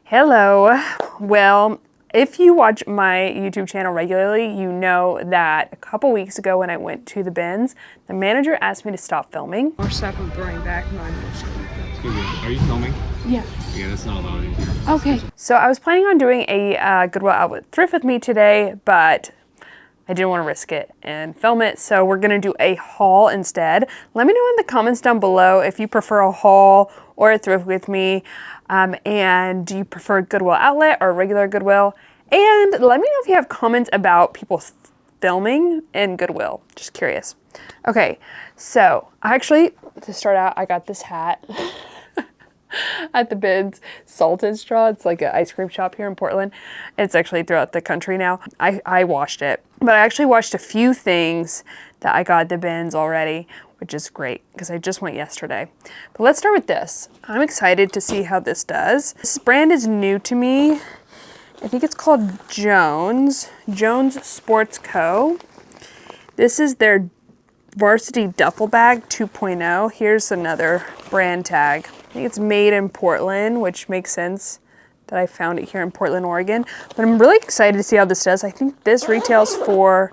Hello. Well, if you watch my YouTube channel regularly, you know that a couple weeks ago when I went to the bins, the manager asked me to stop filming. More stuff I'm throwing back. No, I'm just kidding. Excuse me, are you filming? Yeah. Yeah, that's not allowed in here. Okay. So I was planning on doing a Goodwill Outlet thrift with me today, but I didn't want to risk it and film it, so we're gonna do a haul instead. Let me know in the comments down below if you prefer a haul or a thrift with me, and do you prefer Goodwill Outlet or regular Goodwill? And let me know if you have comments about people filming in Goodwill. Just curious. Okay, so actually, to start out, I got this hat at the Bins Salt and Straw. It's like an ice cream shop here in Portland. It's actually throughout the country now. I washed it, but I actually washed a few things that I got at the Bins already, which is great because I just went yesterday. But let's start with this. I'm excited to see how this does. This brand is new to me. I think it's called Jones Sports Co. This is their Varsity Duffel Bag 2.0. Here's another brand tag. I think it's made in Portland, which makes sense that I found it here in Portland, Oregon. But I'm really excited to see how this does. I think this retails for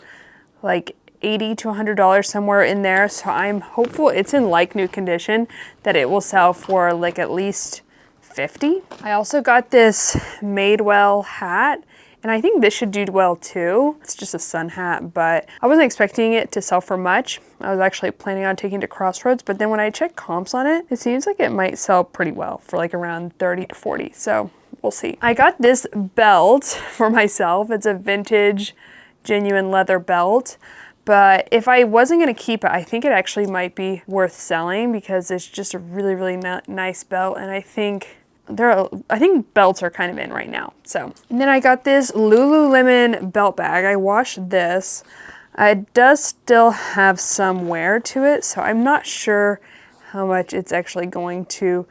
like $80 to $100, somewhere in there. So I'm hopeful it's in like new condition that it will sell for like at least $50. I also got this Madewell hat, and I think this should do well too. It's just a sun hat, but I wasn't expecting it to sell for much. I was actually planning on taking it to Crossroads, but then when I checked comps on it, it seems like it might sell pretty well for like around 30 to 40. So we'll see. I got this belt for myself. It's a vintage, genuine leather belt. But if I wasn't gonna keep it, I think it actually might be worth selling because it's just a really, really nice belt. And I think belts are kind of in right now. So, and then I got this Lululemon belt bag. I washed this. It does still have some wear to it, so I'm not sure how much it's actually going to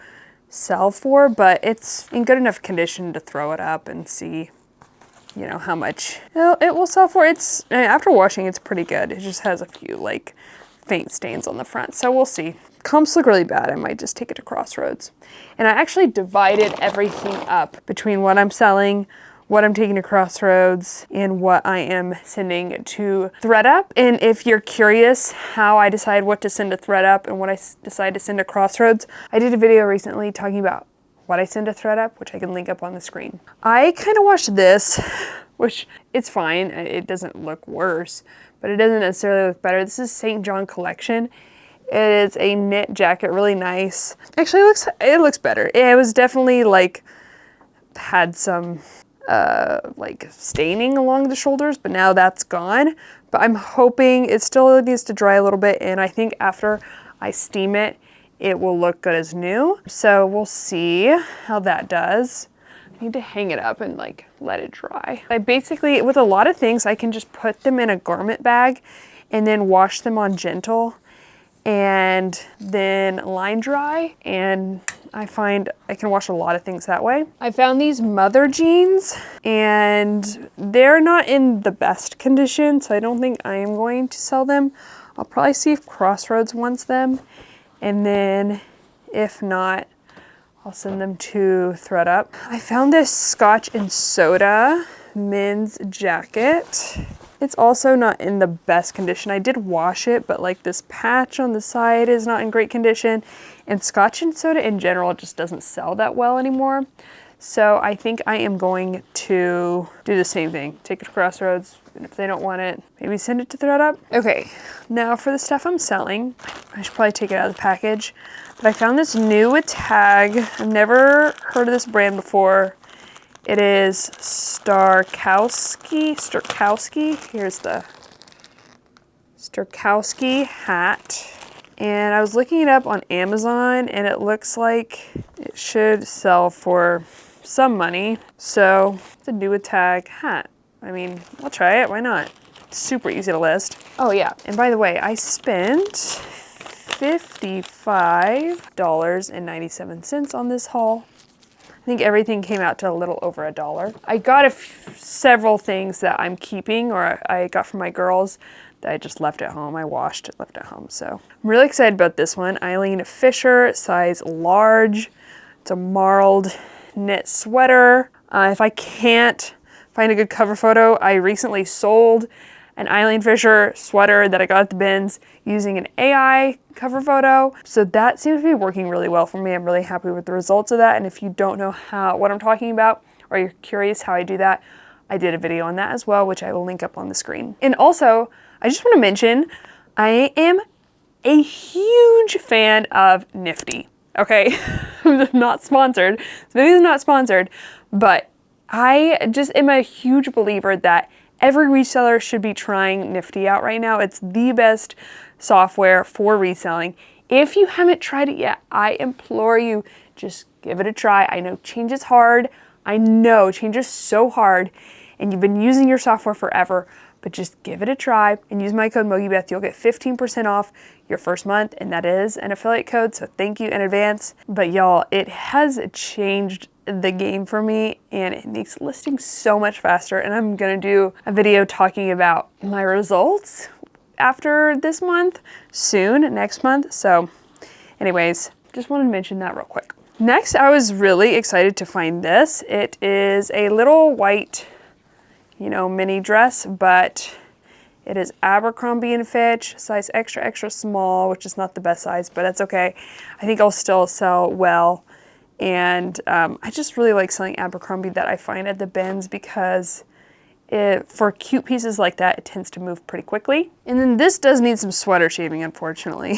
sell for, but it's in good enough condition to throw it up and see, you know, how much it will sell for. It's, after washing, it's pretty good. It just has a few like faint stains on the front, so we'll see. Comps look really bad. I might just take it to Crossroads. And I actually divided everything up between what I'm selling, what I'm taking to Crossroads, and what I am sending to ThredUp. And if you're curious how I decide what to send to ThredUp and what I decide to send to Crossroads, I did a video recently talking about what I send to ThredUp, which I can link up on the screen. I kind of washed this, which it's fine. It doesn't look worse, but it doesn't necessarily look better. This is St. John Collection. It is a knit jacket, really nice. Actually, it looks better. It was definitely like, had some like staining along the shoulders, but now that's gone. But I'm hoping it still needs to dry a little bit, and I think after I steam it, it will look good as new. So we'll see how that does. I need to hang it up and like let it dry. I basically, with a lot of things, I can just put them in a garment bag and then wash them on gentle and then line dry, and I find I can wash a lot of things that way. I found these mother jeans, and they're not in the best condition, so I don't think I am going to sell them. I'll probably see if Crossroads wants them, and then if not, I'll send them to ThredUp. I found this Scotch and Soda men's jacket. It's also not in the best condition. I did wash it, but like this patch on the side is not in great condition. And Scotch and Soda in general just doesn't sell that well anymore. So I think I am going to do the same thing. Take it to Crossroads, and if they don't want it, maybe send it to ThredUp. Okay, now for the stuff I'm selling, I should probably take it out of the package. But I found this new tag. I've never heard of this brand before. It is Starkowski. Here's the Starkowski hat. And I was looking it up on Amazon, and it looks like it should sell for some money. So it's a new tag hat. I mean, I'll try it. Why not? It's super easy to list. Oh yeah, and by the way, I spent $55.97 on this haul. I think everything came out to a little over $1. I got several things that I'm keeping, or I got from my girls that I just left at home. I washed it, left at home. So I'm really excited about this one. Eileen Fisher, size large. It's a marled knit sweater. If I can't find a good cover photo, I recently sold an Eileen Fisher sweater that I got at the bins using an AI cover photo. So that seems to be working really well for me. I'm really happy with the results of that. And if you don't know what I'm talking about, or you're curious how I do that, I did a video on that as well, which I will link up on the screen. And also, I just want to mention, I am a huge fan of Nifty. Okay, I'm not sponsored. This video is not sponsored, but I just am a huge believer that every reseller should be trying Nifty out right now. It's the best software for reselling. If you haven't tried it yet, I implore you, just give it a try. I know change is hard. I know change is so hard, and you've been using your software forever, but just give it a try and use my code MOGIBETH. You'll get 15% off your first month, and that is an affiliate code, so thank you in advance. But y'all, it has changed the game for me, and it makes listing so much faster, and I'm gonna do a video talking about my results after this month, soon, next month. So anyways, just wanted to mention that real quick. Next, I was really excited to find this. It is a little white, mini dress, but it is Abercrombie & Fitch, size extra, extra small, which is not the best size, but that's okay. I think I'll still sell well. And I just really like selling Abercrombie that I find at the bins because for cute pieces like that, it tends to move pretty quickly. And then this does need some sweater shaving, unfortunately,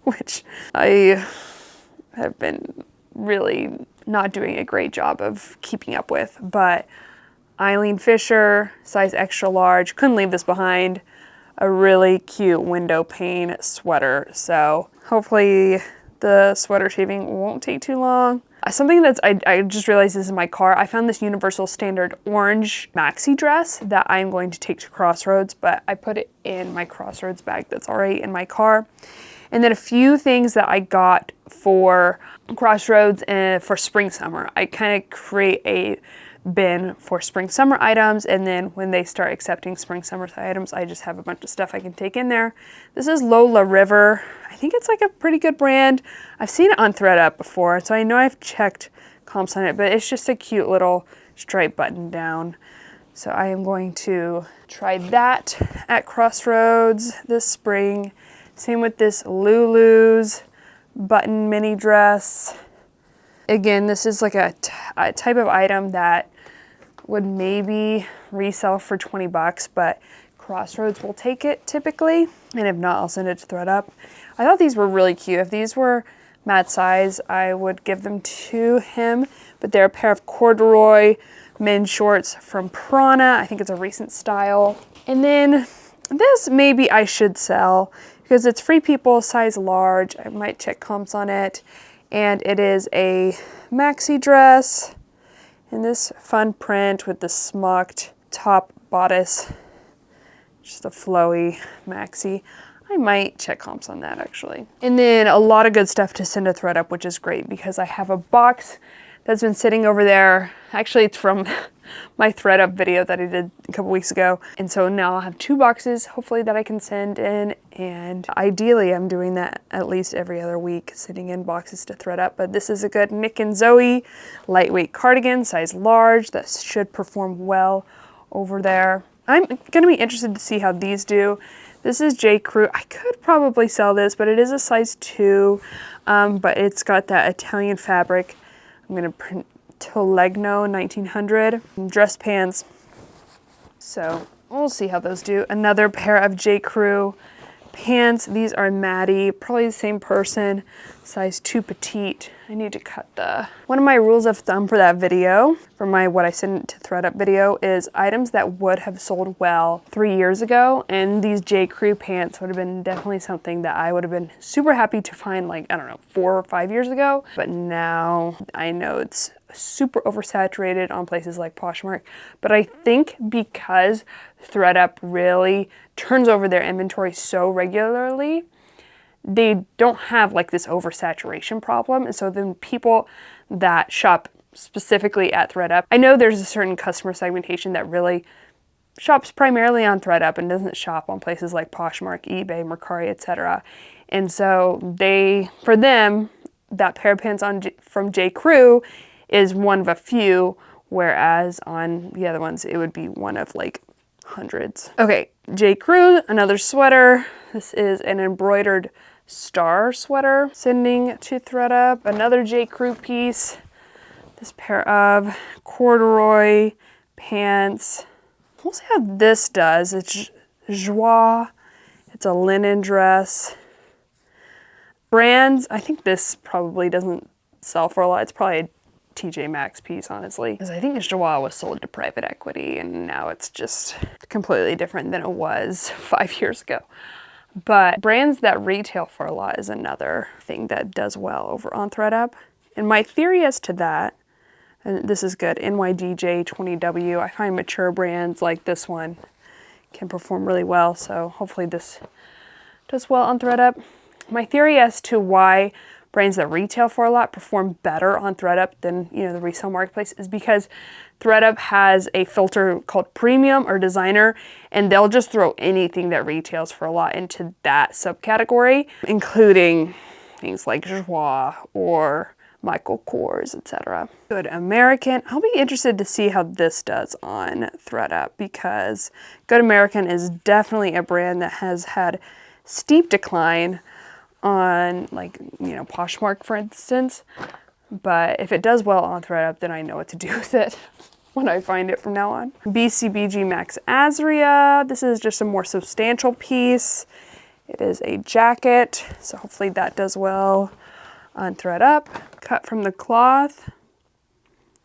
which I have been really not doing a great job of keeping up with. But Eileen Fisher, size extra large, couldn't leave this behind. A really cute window pane sweater. So hopefully the sweater shaving won't take too long. Something that's, I just realized this in my car, I found this universal standard orange maxi dress that I'm going to take to Crossroads, but I put it in my Crossroads bag that's already in my car. And then a few things that I got for Crossroads and for spring summer. I kind of create a bin for spring summer items, and then when they start accepting spring summer items, I just have a bunch of stuff I can take in there. This is Lola River. I think it's like a pretty good brand. I've seen it on ThredUp before, so I know I've checked comps on it, but it's just a cute little striped button down. So I am going to try that at Crossroads this spring. Same with this Lulu's button mini dress. Again, this is like a type of item that would maybe resell for 20 bucks, but Crossroads will take it typically. And if not, I'll send it to ThredUp. I thought these were really cute. If these were Matt's size, I would give them to him, but they're a pair of corduroy men's shorts from Prana. I think it's a recent style. And then this maybe I should sell because it's Free People, size large. I might check comps on it. And it is a maxi dress in this fun print with the smocked top bodice. Just a flowy maxi. I might check comps on that actually. And then a lot of good stuff to send to ThredUp, which is great because I have a box that's been sitting over there. Actually, it's from my ThredUp video that I did a couple weeks ago. And so now I'll have 2 boxes, hopefully, that I can send in. And ideally, I'm doing that at least every other week, sending in boxes to ThredUp. But this is a good Nick and Zoe lightweight cardigan, size large, that should perform well over there. I'm gonna be interested to see how these do. This is J. Crew. I could probably sell this, but it is a size 2, but it's got that Italian fabric. I'm gonna print Tolegno 1900 dress pants. So we'll see how those do. Another pair of J. Crew pants. These are Maddie, probably the same person, size 2 petite. I need to cut one of my rules of thumb for that video, for my what I sent to ThredUp video, is items that would have sold well 3 years ago, and these J. Crew pants would have been definitely something that I would have been super happy to find, like, I don't know, 4 or 5 years ago. But now I know it's super oversaturated on places like Poshmark, but I think because ThredUp really turns over their inventory so regularly, they don't have like this oversaturation problem. And so then people that shop specifically at ThredUp, I know there's a certain customer segmentation that really shops primarily on ThredUp and doesn't shop on places like Poshmark, eBay, Mercari, etc. And so for them, that pair of pants from J. Crew is one of a few, whereas on the other ones, it would be one of like hundreds. Okay, J. Crew, another sweater. This is an embroidered star sweater. Sending to ThredUp. Another J. Crew piece. This pair of corduroy pants. We'll see how this does. It's Joie. It's a linen dress. Brands, I think this probably doesn't sell for a lot. It's probably a TJ Maxx piece, honestly. Because I think Joie was sold to private equity and now it's just completely different than it was 5 years ago. But brands that retail for a lot is another thing that does well over on ThredUp. And my theory as to that, and this is good, NYDJ20W, I find mature brands like this one can perform really well. So hopefully this does well on ThredUp. My theory as to why brands that retail for a lot perform better on ThredUp than, you know, the resale marketplace is because ThredUp has a filter called premium or designer, and they'll just throw anything that retails for a lot into that subcategory, including things like Joie or Michael Kors, etc. Good American. I'll be interested to see how this does on ThredUp because Good American is definitely a brand that has had steep decline on, like, you know, Poshmark, for instance. But if it does well on ThredUp, then I know what to do with it when I find it from now on. BCBG Max Azria. This is just a more substantial piece. It is a jacket, so hopefully that does well on ThredUp. Cut from the cloth.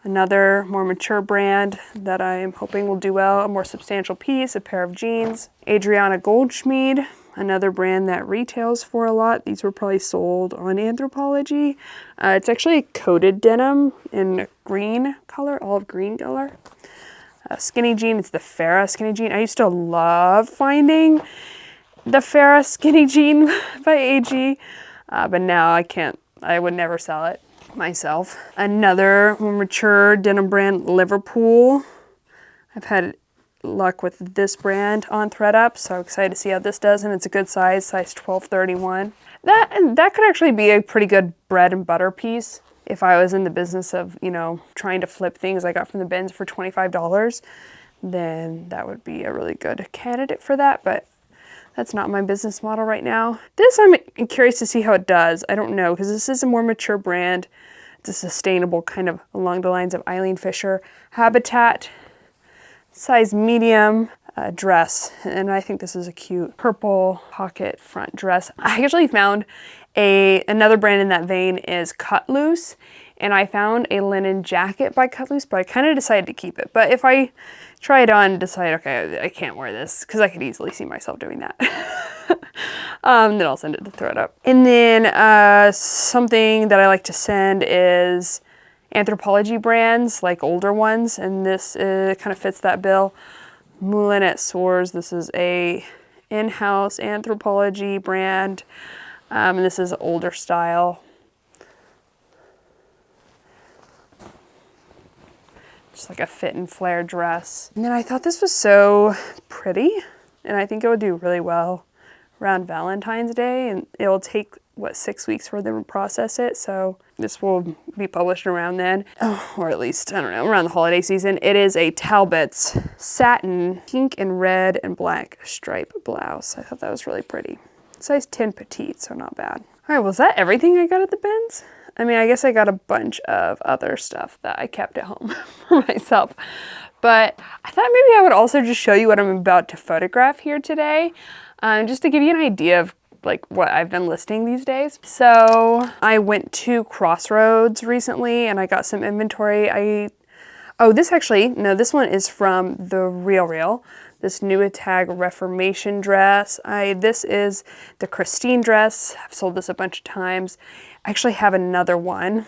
Another more mature brand that I am hoping will do well. A more substantial piece, a pair of jeans. Adriana Goldschmied, another brand that retails for a lot. These were probably sold on Anthropologie. It's actually a coated denim in green color, olive green color. Skinny jean, it's the Farrah skinny jean. I used to love finding the Farrah skinny jean by AG, but now I can't. I would never sell it myself. Another more mature denim brand, Liverpool. I've had luck with this brand on ThredUp, so excited to see how this does, and it's a good size 1231. That could actually be a pretty good bread and butter piece if I was in the business of, you know, trying to flip things I got from the bins for $25, then that would be a really good candidate for that, but that's not my business model right now. This I'm curious to see how it does. I don't know, because this is a more mature brand. It's a sustainable kind of along the lines of Eileen Fisher. Habitat, size medium dress. And I think this is a cute purple pocket front dress. I actually found another brand in that vein is Cut Loose. And I found a linen jacket by Cut Loose, but I kind of decided to keep it. But if I try it on and decide, okay, I can't wear this, because I could easily see myself doing that. Then I'll send it to ThredUp. And then something that I like to send is Anthropologie brands, like older ones, and this kind of fits that bill. Moulin et Sours, this is a in-house Anthropologie brand, and this is older style. Just like a fit and flare dress. And then I thought this was so pretty, and I think it would do really well around Valentine's Day, and it'll take, what, 6 weeks for them to process it, so this will be published around then, or at least, I don't know, around the holiday season. It is a Talbot's satin pink and red and black stripe blouse. I thought that was really pretty. Size 10 petite, so not bad. All right, was that everything I got at the bins? I mean, I guess I got a bunch of other stuff that I kept at home for myself. But I thought maybe I would also just show you what I'm about to photograph here today, just to give you an idea of like what I've been listing these days. So I went to Crossroads recently and I got some inventory. This one is from the Real. This new tag Reformation dress. This is the Christine dress. I've sold this a bunch of times. I actually have another one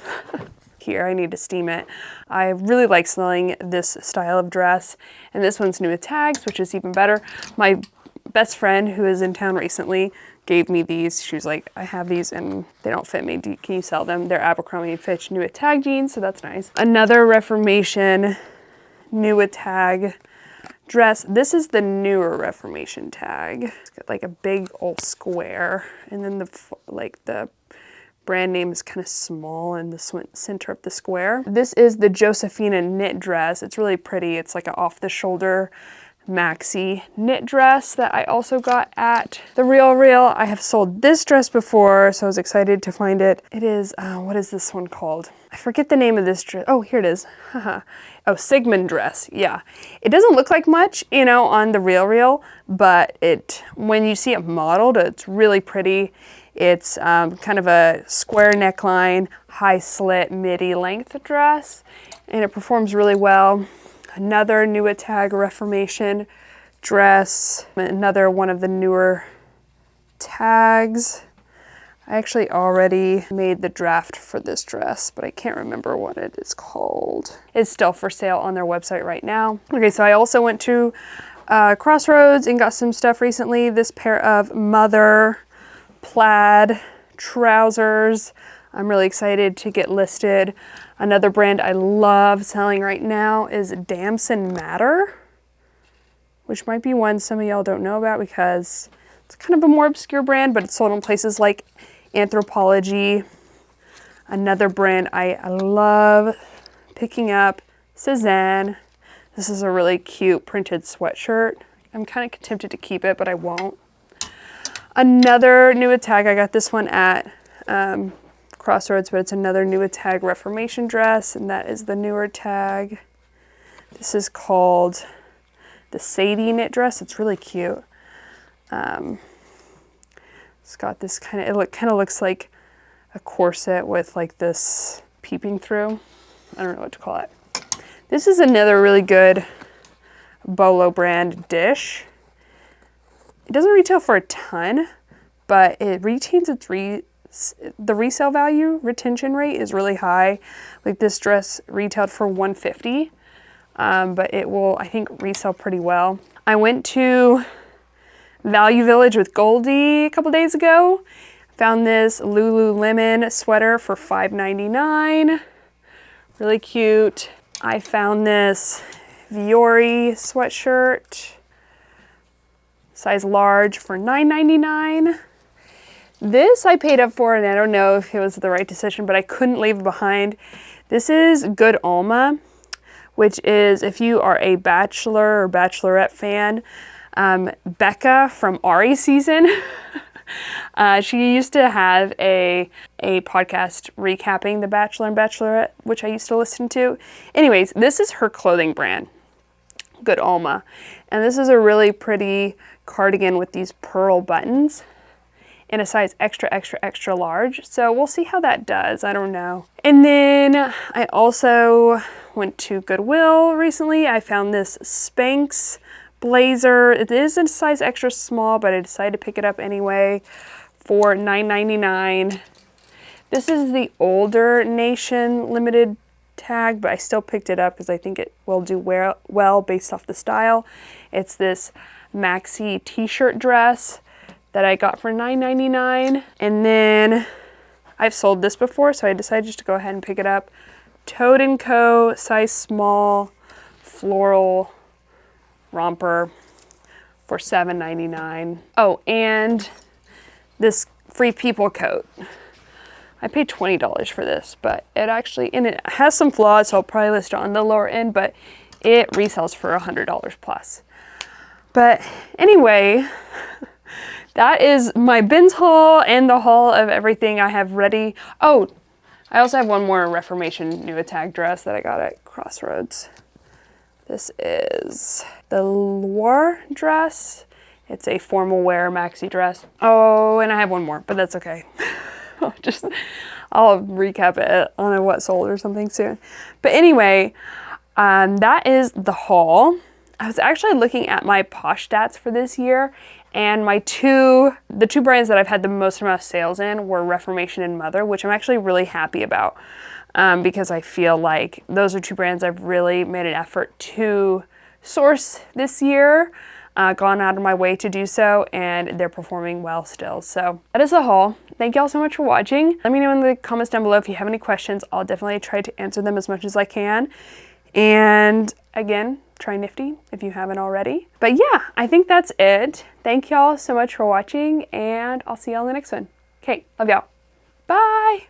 here. I need to steam it. I really like selling this style of dress, and this one's new with tags, which is even better. My best friend who is in town recently gave me these. She was like, I have these and they don't fit me. Can you sell them? They're Abercrombie & Fitch new with tag jeans, so that's nice. Another Reformation new with tag dress. This is the newer Reformation tag. It's got like a big old square, and then the brand name is kind of small in the center of the square. This is the Josephina knit dress. It's really pretty. It's like an off-the-shoulder maxi knit dress that I also got at The RealReal. I have sold this dress before, so I was excited to find it. It is, what is this one called? I forget the name of this dress. Oh, here it is. Oh, Sigmund dress. Yeah. It doesn't look like much, you know, on The RealReal, but when you see it modeled, it's really pretty. It's kind of a square neckline, high slit, midi length dress, and it performs really well. Another New Tag Reformation dress, another one of the newer tags. I actually already made the draft for this dress, but I can't remember what it is called. It's still for sale on their website right now. Okay, so I also went to Crossroads and got some stuff recently. This pair of Mother plaid trousers. I'm really excited to get listed. Another brand I love selling right now is Damson Matter, which might be one some of y'all don't know about because it's kind of a more obscure brand, but it's sold in places like Anthropologie. Another brand I love picking up, Cezanne. This is a really cute printed sweatshirt. I'm kind of tempted to keep it, but I won't. Another New Tag, I got this one at Crossroads, but it's another New Tag Reformation dress, and that is the newer tag. This is called the Sadie knit dress. It's really cute. It's got this kind of looks like a corset with like this peeping through. I don't know what to call it. This is another really good Bolo brand dish. It doesn't retail for a ton, but it retains its the resale value retention rate is really high. Like this dress retailed for $150, but it will, I think, resell pretty well. I went to Value Village with Goldie a couple days ago. Found this Lululemon sweater for $5.99. Really cute. I found this Viore sweatshirt, size large, for $9.99. This I paid up for, and I don't know if it was the right decision, but I couldn't leave it behind. This is Good Alma, which is, if you are a Bachelor or Bachelorette fan, Becca from Ari season. She used to have a podcast recapping The Bachelor and Bachelorette, which I used to listen to. Anyways, this is her clothing brand, Good Alma. And this is a really pretty cardigan with these pearl buttons in a size extra, extra, extra large. So we'll see how that does. I don't know. And then I also went to Goodwill recently. I found this Spanx blazer. It is in size extra small, but I decided to pick it up anyway for $9.99. This is the Older Nation limited tag, but I still picked it up because I think it will do well based off the style. It's this maxi t-shirt dress that I got for $9.99. And then I've sold this before, so I decided just to go ahead and pick it up. Toad & Co. size small floral romper for $7.99. Oh, and this Free People coat. I paid $20 for this, but it actually, and it has some flaws, so I'll probably list it on the lower end, but it resells for $100 plus. But anyway, that is my bins haul and the haul of everything I have ready. Oh, I also have one more Reformation New Tag dress that I got at Crossroads. This is the Loire dress. It's a formal wear maxi dress. Oh, and I have one more, but that's okay. I'll recap it on what sold or something soon. But anyway, that is the haul. I was actually looking at my Posh stats for this year, and the two brands that I've had the most amount of sales in were Reformation and Mother, which I'm actually really happy about because I feel like those are two brands I've really made an effort to source this year, gone out of my way to do so, and they're performing well still. So that is the haul. Thank you all so much for watching. Let me know in the comments down below if you have any questions. I'll definitely try to answer them as much as I can. And again, try Nifty if you haven't already. But yeah, I think that's it. Thank y'all so much for watching, and I'll see y'all in the next one. Okay, love y'all. Bye.